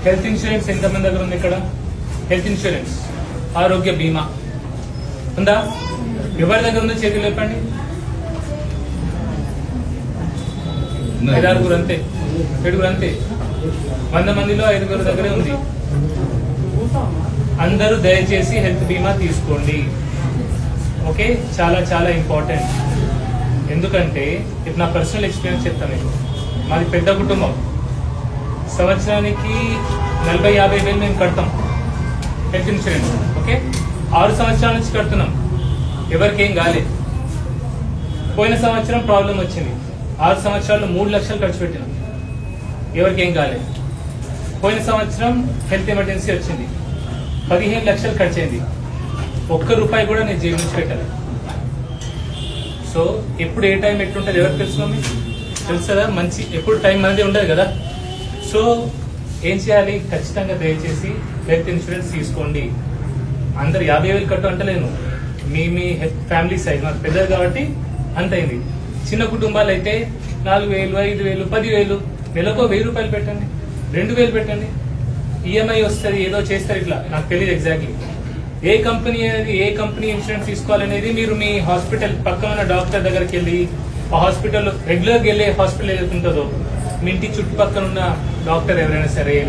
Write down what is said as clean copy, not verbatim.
Health insurance ఎంతమంది దగ్గర ఉంది ఇక్కడ? హెల్త్ ఇన్సూరెన్స్, ఆరోగ్య బీమా ఉందా? ఎవరి దగ్గర ఉందో చేతులు లేపండి. 5-6 అంతే, 7 అంతే. 100 మందిలో 5 దగ్గరే ఉంది. అందరూ దయచేసి హెల్త్ బీమా తీసుకోండి. ఓకే, చాలా చాలా ఇంపార్టెంట్. ఎందుకంటే ఇప్పుడు నా పర్సనల్ ఎక్స్పీరియన్స్ చెప్తాను మీకు. మాది పెద్ద కుటుంబం. సంవత్సరానికి 40-50 వేలు మేము కడతాం హెల్త్ ఇన్సూరెన్స్. ఓకే, 6 సంవత్సరాల నుంచి కడుతున్నాం. ఎవరికేం కాలేదు. పోయిన సంవత్సరం ప్రాబ్లం వచ్చింది. 6 సంవత్సరాల్లో 3 లక్షలు ఖర్చు పెట్టినాం. ఎవరికేం కాలేదు. పోయిన సంవత్సరం హెల్త్ ఎమర్జెన్సీ వచ్చింది. 15 లక్షలు ఖర్చు అయింది. ₹1 కూడా నేను జేబు నుంచి పెట్టాలి. సో ఎప్పుడు ఏ టైం ఎట్లుంటుంది ఎవరికి తెలుసు? తెలుసు కదా. మంచి ఎప్పుడు టైం అనేది ఉండదు కదా. సో ఏం చేయాలి? ఖచ్చితంగా దయచేసి హెల్త్ ఇన్సూరెన్స్ తీసుకోండి. అందరు 50 వేలు కట్టు అంటలేను. మీ ఫ్యామిలీ సైజ్ మాకు పెద్దది కాబట్టి అంత అయింది. చిన్న కుటుంబాలు అయితే 4,000, 5,000, 10,000, నెలకు ₹1,000 పెట్టండి, 2,000 పెట్టండి. ఈఎంఐ వస్తుంది, ఏదో చేస్తారు. ఇట్లా నాకు తెలియదు ఎగ్జాక్ట్లీ ఏ కంపెనీ అనేది, ఏ కంపెనీ ఇన్సూరెన్స్ తీసుకోవాలనేది మీరు మీ హాస్పిటల్ పక్కన ఉన్న డాక్టర్ దగ్గరికి వెళ్ళి, ఆ హాస్పిటల్ రెగ్యులర్గా వెళ్ళే హాస్పిటల్ ఏదైతే ఉంటుందో మీ ఇంటి చుట్టుపక్కల ఉన్న డాక్టర్ ఎవరైనా సరే